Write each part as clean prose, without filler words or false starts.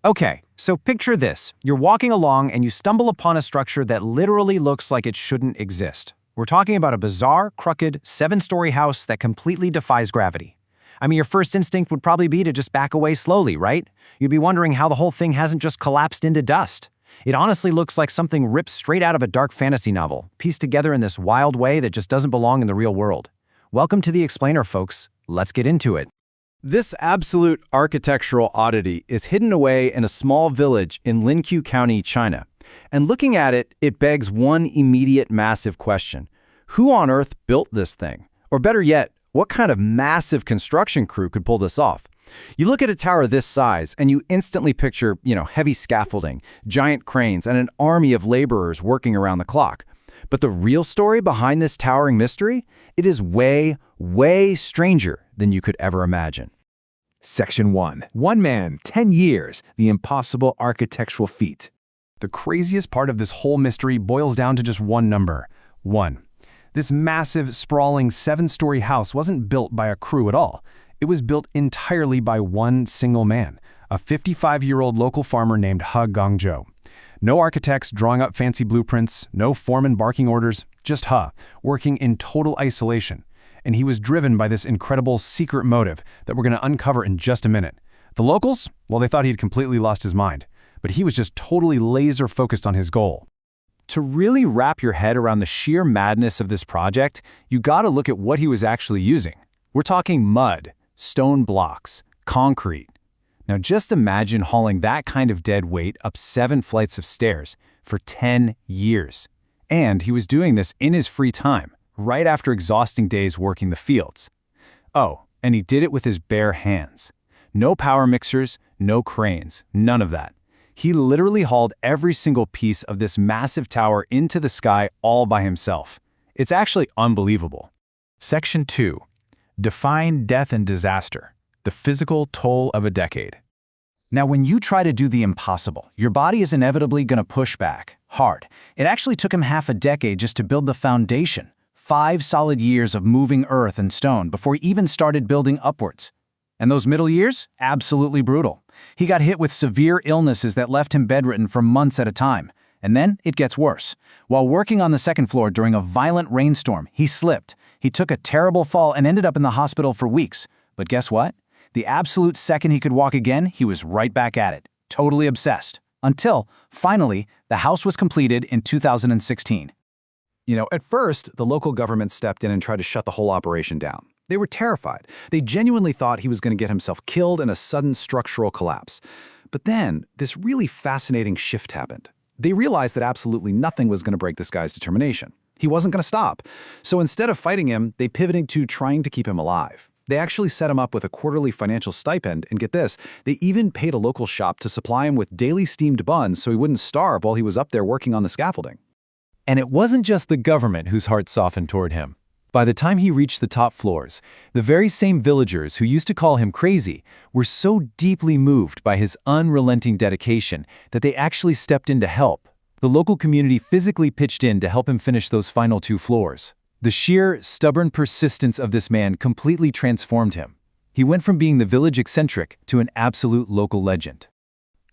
Okay, so picture this. You're walking along and you stumble upon a structure that literally looks like it shouldn't exist. We're talking about a bizarre, crooked, 7-story house that completely defies gravity. I mean, your first instinct would probably be to just back away slowly, right? You'd be wondering how the whole thing hasn't just collapsed into dust. It honestly looks like something ripped straight out of a dark fantasy novel, pieced together in this wild way that just doesn't belong in the real world. Welcome to The Explainer, folks. Let's get into it. This absolute architectural oddity is hidden away in a small village in Linqiu County, China. And looking at it, it begs one immediate massive question. Who on earth built this thing? Or better yet, what kind of massive construction crew could pull this off? You look at a tower this size and you instantly picture, heavy scaffolding, giant cranes, and an army of laborers working around the clock. But the real story behind this towering mystery? It is way, way stranger than you could ever imagine. Section 1. One man, 10 years, the impossible architectural feat. The craziest part of this whole mystery boils down to just one number: 1. This massive, sprawling 7-story house wasn't built by a crew at all. It was built entirely by one single man, a 55-year-old local farmer named He Gongzhou. No architects drawing up fancy blueprints, no foreman barking orders, just He, working in total isolation. And he was driven by this incredible secret motive that we're going to uncover in just a minute. The locals? Well, they thought he'd completely lost his mind, but he was just totally laser-focused on his goal. To really wrap your head around the sheer madness of this project, you gotta look at what he was actually using. We're talking mud, stone blocks, concrete. Now just imagine hauling that kind of dead weight up 7 flights of stairs for 10 years. And he was doing this in his free time, right after exhausting days working the fields. Oh, and he did it with his bare hands. No power mixers, no cranes, none of that. He literally hauled every single piece of this massive tower into the sky all by himself. It's actually unbelievable. Section 2. Define death and disaster. The physical toll of a decade. Now, when you try to do the impossible, your body is inevitably going to push back, hard. It actually took him half a decade just to build the foundation. 5 solid years of moving earth and stone before he even started building upwards. And those middle years? Absolutely brutal. He got hit with severe illnesses that left him bedridden for months at a time. And then it gets worse. While working on the 2nd floor during a violent rainstorm, he slipped. He took a terrible fall and ended up in the hospital for weeks. But guess what? The absolute second he could walk again, he was right back at it, totally obsessed. Until, finally, the house was completed in 2016. At first, the local government stepped in and tried to shut the whole operation down. They were terrified. They genuinely thought he was going to get himself killed in a sudden structural collapse. But then, this really fascinating shift happened. They realized that absolutely nothing was going to break this guy's determination. He wasn't going to stop. So instead of fighting him, they pivoted to trying to keep him alive. They actually set him up with a quarterly financial stipend, and get this, they even paid a local shop to supply him with daily steamed buns so he wouldn't starve while he was up there working on the scaffolding. And it wasn't just the government whose heart softened toward him. By the time he reached the top floors, the very same villagers who used to call him crazy were so deeply moved by his unrelenting dedication that they actually stepped in to help. The local community physically pitched in to help him finish those final 2 floors. The sheer, stubborn persistence of this man completely transformed him. He went from being the village eccentric to an absolute local legend.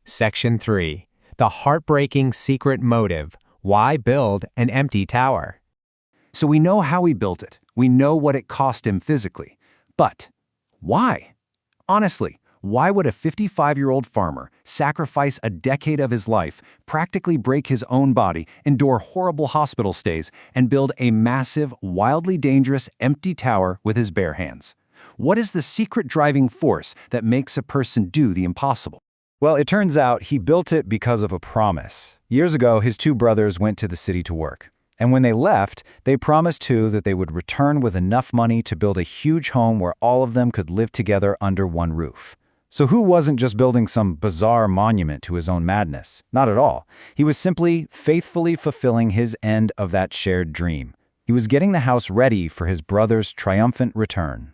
Section 3. The heartbreaking secret motive. Why build an empty tower? So we know how he built it. We know what it cost him physically. But why? Honestly, why would a 55-year-old farmer sacrifice a decade of his life, practically break his own body, endure horrible hospital stays, and build a massive, wildly dangerous, empty tower with his bare hands? What is the secret driving force that makes a person do the impossible? Well, it turns out he built it because of a promise. Years ago, his 2 brothers went to the city to work. And when they left, they promised too that they would return with enough money to build a huge home where all of them could live together under one roof. So Hu wasn't just building some bizarre monument to his own madness. Not at all. He was simply faithfully fulfilling his end of that shared dream. He was getting the house ready for his brother's triumphant return.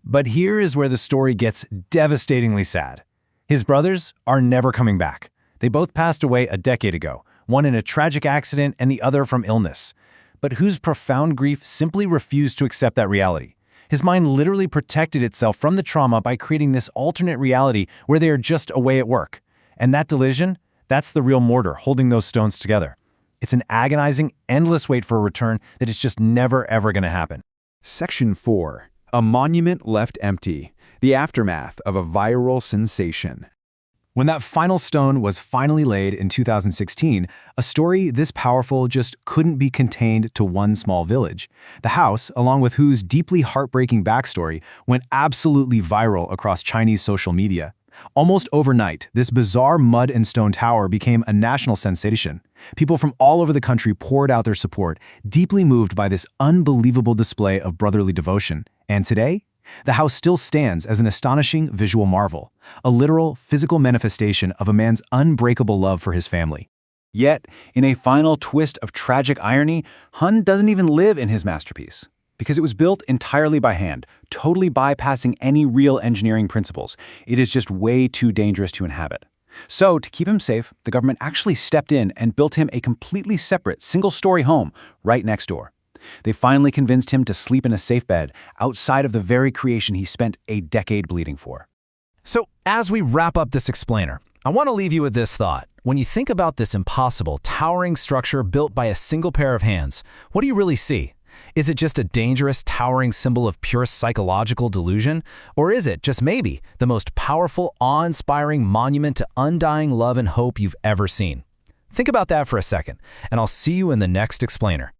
But here is where the story gets devastatingly sad. His brothers are never coming back. They both passed away a decade ago, one in a tragic accident and the other from illness. But Hu's profound grief simply refused to accept that reality. His mind literally protected itself from the trauma by creating this alternate reality where they are just away at work. And that delusion, that's the real mortar holding those stones together. It's an agonizing, endless wait for a return that is just never, ever going to happen. Section 4. A monument left empty. The aftermath of a viral sensation. When that final stone was finally laid in 2016, a story this powerful just couldn't be contained to one small village. The house, along with whose deeply heartbreaking backstory, went absolutely viral across Chinese social media. Almost overnight, this bizarre mud and stone tower became a national sensation. People from all over the country poured out their support, deeply moved by this unbelievable display of brotherly devotion. And today, the house still stands as an astonishing visual marvel, a literal, physical manifestation of a man's unbreakable love for his family. Yet, in a final twist of tragic irony, Hun doesn't even live in his masterpiece. Because it was built entirely by hand, totally bypassing any real engineering principles. It is just way too dangerous to inhabit. So, to keep him safe, the government actually stepped in and built him a completely separate, single-story home right next door. They finally convinced him to sleep in a safe bed outside of the very creation he spent a decade bleeding for. So, as we wrap up this explainer, I want to leave you with this thought. When you think about this impossible, towering structure built by a single pair of hands, what do you really see? Is it just a dangerous, towering symbol of pure psychological delusion? Or is it, just maybe, the most powerful, awe-inspiring monument to undying love and hope you've ever seen? Think about that for a second, and I'll see you in the next explainer.